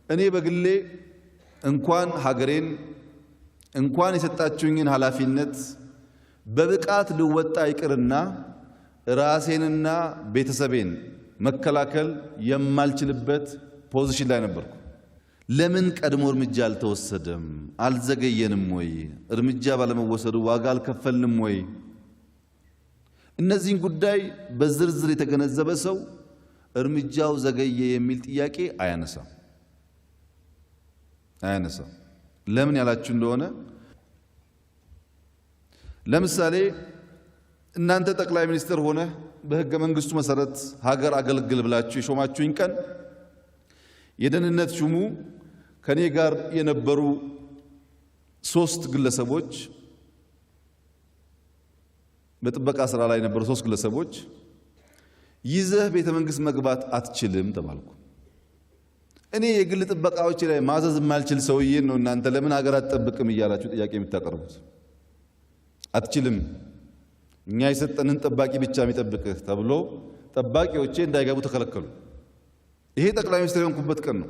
እኔ በግሌ እንኳን ሀገሬን እንኳን የሰጣችሁኝን ኃላፊነት በብቃት ልወጣ ይቅርና ራሴንና ቤተሰቤን መከላከል የማልችልበት ፖዚሽን ላይ ነበርኩ። ለምን ቀድሞ እርምጃ አልተወሰደም? አልዘገየንም ወይ? እርምጃ ባለመወሰዱ ዋጋ አልከፈልንም ወይ? እነዚህን ጉዳይ በዝርዝር የተገነዘበ ሰው እርምጃው ዘገየ የሚል ጥያቄ አያነሳም። ለምን ያላችሁ እንደሆነ ለምሳሌ እናንተ ጠቅላይ ሚኒስትር ሆነ በሕገ መንግስቱ መሰረት ሀገር አገልግል ብላችሁ የሾማችሁኝ ቀን የደህንነት ሹሙ ከኔ ጋር የነበሩ 3 ግለሰቦች በጥበቃ ስራ ላይ የነበሩ 3 ግለሰቦች ይዘህ ቤተ መንግስት መግባት አትችልም ተባልኩ። እኔ የግል ጥበቃዎች ላይ ማዘዝ የማልችል ሰውዬ ነው እናንተ ለምን ሀገር አትጠብቅም እያላችሁ ጥያቄ የምታቀርቡት? አትችልም፣ እኛ የሰጠንን ጠባቂ ብቻ የሚጠብቅህ ተብሎ ጠባቂዎቼ እንዳይገቡ ተከለከሉ። ይሄ ጠቅላይ ሚኒስትር የሆንኩበት ቀን ነው።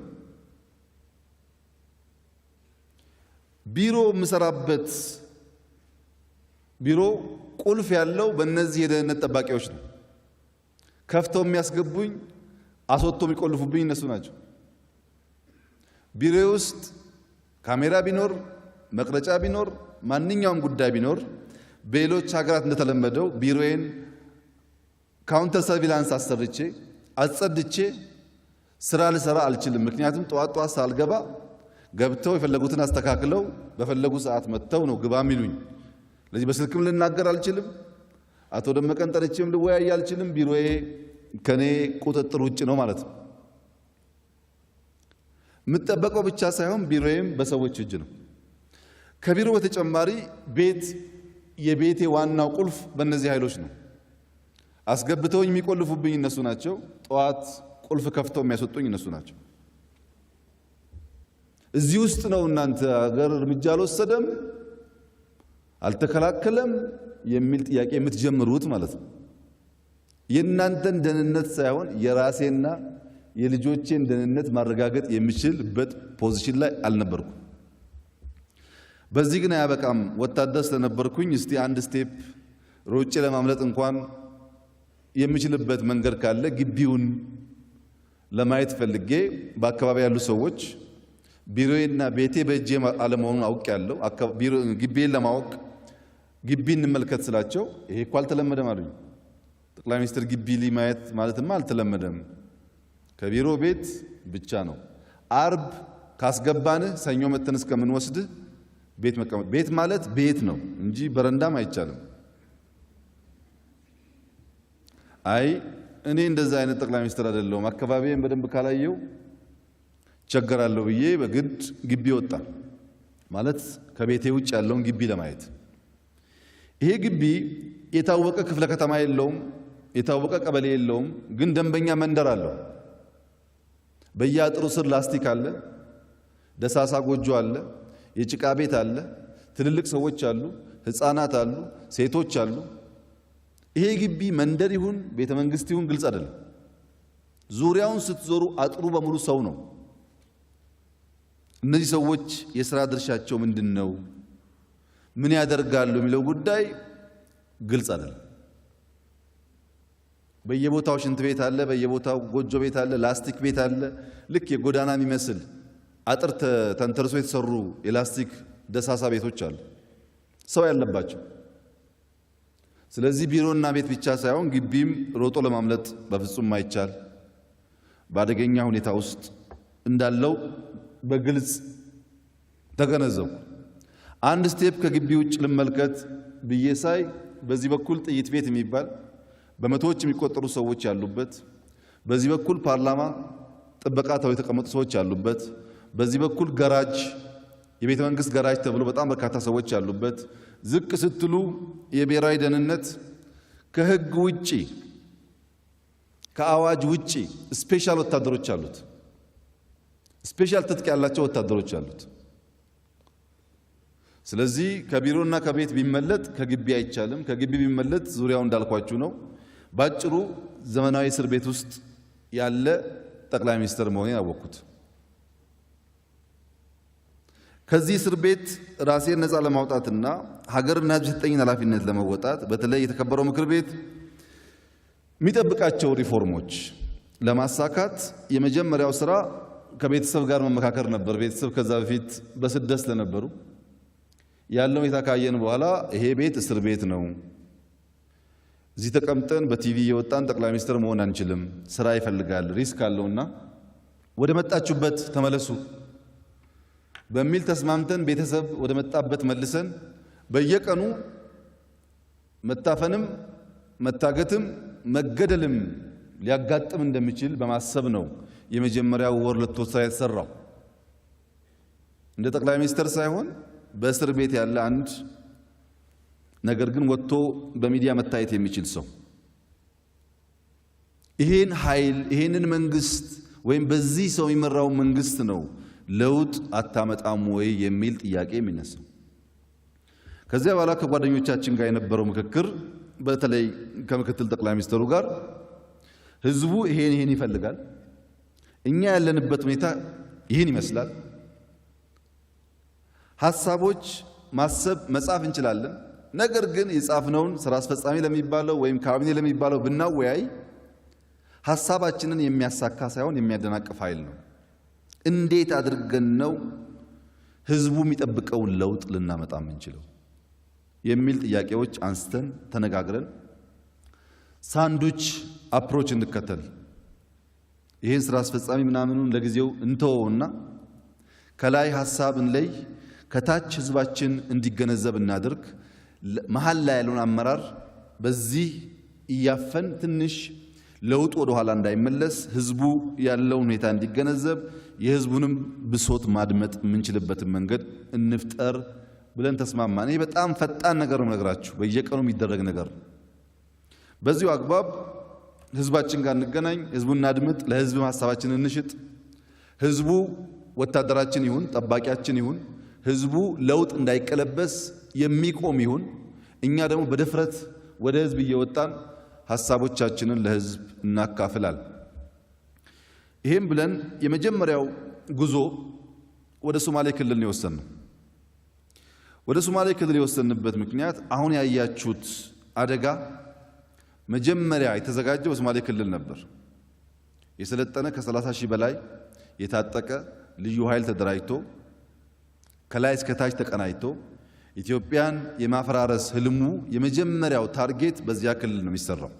ቢሮ የምሰራበት ቢሮ ቁልፍ ያለው በእነዚህ የደህንነት ጠባቂዎች ነው። ከፍተው የሚያስገቡኝ አስወጥተው የሚቆልፉብኝ እነሱ ናቸው። ቢሮ ውስጥ ካሜራ ቢኖር መቅረጫ ቢኖር ማንኛውም ጉዳይ ቢኖር በሌሎች ሀገራት እንደተለመደው ቢሮዬን ካውንተር ሰርቪላንስ አሰርቼ አጸድቼ ስራ ልሰራ አልችልም። ምክንያቱም ጠዋት ሳልገባ ገብተው የፈለጉትን አስተካክለው በፈለጉ ሰዓት መጥተው ነው ግባ የሚሉኝ። ስለዚህ በስልክም ልናገር አልችልም። አቶ ደመቀን ጠርቼም ልወያይ አልችልም። ቢሮዬ ከኔ ቁጥጥር ውጭ ነው ማለት ነው። የምጠበቀው ብቻ ሳይሆን ቢሮዬም በሰዎች እጅ ነው። ከቢሮ በተጨማሪ የቤቴ ዋናው ቁልፍ በእነዚህ ኃይሎች ነው። አስገብተውኝ የሚቆልፉብኝ እነሱ ናቸው። ጠዋት ቁልፍ ከፍተው የሚያስወጡኝ እነሱ ናቸው። እዚህ ውስጥ ነው እናንተ ሀገር እርምጃ አልወሰደም አልተከላከለም የሚል ጥያቄ የምትጀምሩት ማለት ነው። የእናንተን ደህንነት ሳይሆን የራሴና የልጆቼን ደህንነት ማረጋገጥ የሚችልበት ፖዚሽን ላይ አልነበርኩም። በዚህ ግን አያበቃም። ወታደር ስለነበርኩኝ እስቲ አንድ ስቴፕ ሮጬ ለማምለጥ እንኳን የሚችልበት መንገድ ካለ ግቢውን ለማየት ፈልጌ በአካባቢ ያሉ ሰዎች ቢሮዬና ቤቴ በእጄ አለመሆኑን አውቄያለሁ። ግቢዬን ለማወቅ ግቢ እንመልከት ስላቸው ይሄ እኮ አልተለመደም አሉኝ። ጠቅላይ ሚኒስትር ግቢ ማየት ማለትማ አልተለመደም፣ ከቢሮ ቤት ብቻ ነው። አርብ ካስገባንህ ሰኞ መተን እስከምንወስድህ ቤት መቀመጥ። ቤት ማለት ቤት ነው እንጂ በረንዳም አይቻልም። አይ እኔ እንደዛ አይነት ጠቅላይ ሚኒስትር አይደለሁም፣ አካባቢዬን በደንብ ካላየው ቸገራለሁ ብዬ በግድ ግቢ ወጣ ማለት ከቤቴ ውጭ ያለውን ግቢ ለማየት። ይሄ ግቢ የታወቀ ክፍለ ከተማ የለውም፣ የታወቀ ቀበሌ የለውም፣ ግን ደንበኛ መንደር አለው። በየአጥሩ ስር ላስቲክ አለ፣ ደሳሳ ጎጆ አለ፣ የጭቃ ቤት አለ፣ ትልልቅ ሰዎች አሉ፣ ህፃናት አሉ፣ ሴቶች አሉ። ይሄ ግቢ መንደር ይሁን ቤተ መንግስት ይሁን ግልጽ አይደለም። ዙሪያውን ስትዞሩ አጥሩ በሙሉ ሰው ነው። እነዚህ ሰዎች የሥራ ድርሻቸው ምንድነው? ምን ያደርጋሉ የሚለው ጉዳይ ግልጽ አይደለም። በየቦታው ሽንት ቤት አለ፣ በየቦታው ጎጆ ቤት አለ፣ ላስቲክ ቤት አለ። ልክ የጎዳና የሚመስል አጥር ተንተርሶ የተሰሩ የላስቲክ ደሳሳ ቤቶች አሉ፣ ሰው ያለባቸው። ስለዚህ ቢሮና ቤት ብቻ ሳይሆን ግቢም ሮጦ ለማምለጥ በፍጹም ማይቻል በአደገኛ ሁኔታ ውስጥ እንዳለው በግልጽ ተገነዘቡ። አንድ ስቴፕ ከግቢ ውጭ ልመልከት ብዬ ሳይ በዚህ በኩል ጥይት ቤት የሚባል በመቶዎች የሚቆጠሩ ሰዎች ያሉበት፣ በዚህ በኩል ፓርላማ ጥበቃ ተብለው የተቀመጡ ሰዎች ያሉበት፣ በዚህ በኩል ገራጅ የቤተ መንግስት ገራጅ ተብሎ በጣም በርካታ ሰዎች ያሉበት፣ ዝቅ ስትሉ የብሔራዊ ደህንነት ከህግ ውጪ ከአዋጅ ውጪ ስፔሻል ወታደሮች አሉት። ስፔሻል ትጥቅ ያላቸው ወታደሮች አሉት። ስለዚህ ከቢሮና ከቤት ቢመለጥ ከግቢ አይቻልም። ከግቢ ቢመለጥ ዙሪያው እንዳልኳችሁ ነው። ባጭሩ ዘመናዊ እስር ቤት ውስጥ ያለ ጠቅላይ ሚኒስትር መሆኔን አወቅኩት። ከዚህ እስር ቤት ራሴን ነፃ ለማውጣትና ሀገርና ሕዝብ የሰጠኝን ኃላፊነት ለመወጣት በተለይ የተከበረው ምክር ቤት የሚጠብቃቸው ሪፎርሞች ለማሳካት የመጀመሪያው ስራ ከቤተሰብ ጋር መመካከር ነበር። ቤተሰብ ከዛ በፊት በስደት ስለነበሩ ያለው የታካየን በኋላ ይሄ ቤት እስር ቤት ነው፣ እዚህ ተቀምጠን በቲቪ የወጣን ጠቅላይ ሚኒስትር መሆን አንችልም፣ ስራ ይፈልጋል፣ ሪስክ አለውና ወደ መጣችሁበት ተመለሱ በሚል ተስማምተን ቤተሰብ ወደ መጣበት መልሰን በየቀኑ መታፈንም መታገትም መገደልም ሊያጋጥም እንደሚችል በማሰብ ነው የመጀመሪያው ወር ለተወሰነ ስራ የተሰራው። እንደ ጠቅላይ ሚኒስትር ሳይሆን በእስር ቤት ያለ አንድ ነገር ግን ወጥቶ በሚዲያ መታየት የሚችል ሰው ይሄን ኃይል ይሄንን መንግስት ወይም በዚህ ሰው የሚመራው መንግስት ነው ለውጥ አታመጣም ወይ የሚል ጥያቄ የሚነሳው። ከዚያ በኋላ ከጓደኞቻችን ጋር የነበረው ምክክር በተለይ ከምክትል ጠቅላይ ሚኒስትሩ ጋር ህዝቡ ይሄን ይፈልጋል፣ እኛ ያለንበት ሁኔታ ይሄን ይመስላል፣ ሐሳቦች ማሰብ መጻፍ እንችላለን። ነገር ግን የጻፍነውን ስራ አስፈጻሚ ለሚባለው ወይም ካቢኔ ለሚባለው ብናወያይ ሐሳባችንን የሚያሳካ ሳይሆን የሚያደናቅፍ ኃይል ነው። እንዴት አድርገን ነው ህዝቡ የሚጠብቀውን ለውጥ ልናመጣ የምንችለው የሚል ጥያቄዎች አንስተን ተነጋግረን ሳንዱች አፕሮች እንከተል። ይሄን ስራ አስፈጻሚ ምናምኑን ለጊዜው እንተወውና ከላይ ሐሳብ እንለይ፣ ከታች ህዝባችን እንዲገነዘብ እናድርግ። መሃል ላይ ያለውን አመራር በዚህ እያፈን ትንሽ ለውጥ ወደ ኋላ እንዳይመለስ ህዝቡ ያለውን ሁኔታ እንዲገነዘብ የህዝቡንም ብሶት ማድመጥ የምንችልበትን መንገድ እንፍጠር ብለን ተስማማን። ይሄ በጣም ፈጣን ነገር ነው ነገራችሁ፣ በየቀኑ የሚደረግ ነገር። በዚሁ አግባብ ህዝባችን ጋር እንገናኝ፣ ህዝቡን እናድምጥ፣ ለህዝብ ሐሳባችንን እንሽጥ። ህዝቡ ወታደራችን ይሁን ጠባቂያችን ይሁን፣ ህዝቡ ለውጥ እንዳይቀለበስ የሚቆም ይሁን፣ እኛ ደግሞ በድፍረት ወደ ህዝብ እየወጣን ሐሳቦቻችንን ለህዝብ እናካፍላል። ይሄም ብለን የመጀመሪያው ጉዞ ወደ ሶማሌ ክልል ነው የወሰንነው። ወደ ሶማሌ ክልል የወሰንበት ምክንያት አሁን ያያችሁት አደጋ መጀመሪያ የተዘጋጀው በሶማሌ ክልል ነበር። የሰለጠነ ከ30 ሺህ በላይ የታጠቀ ልዩ ኃይል ተደራጅቶ ከላይ እስከ ታች ተቀናጅቶ ኢትዮጵያን የማፈራረስ ህልሙ የመጀመሪያው ታርጌት በዚያ ክልል ነው የሚሰራው።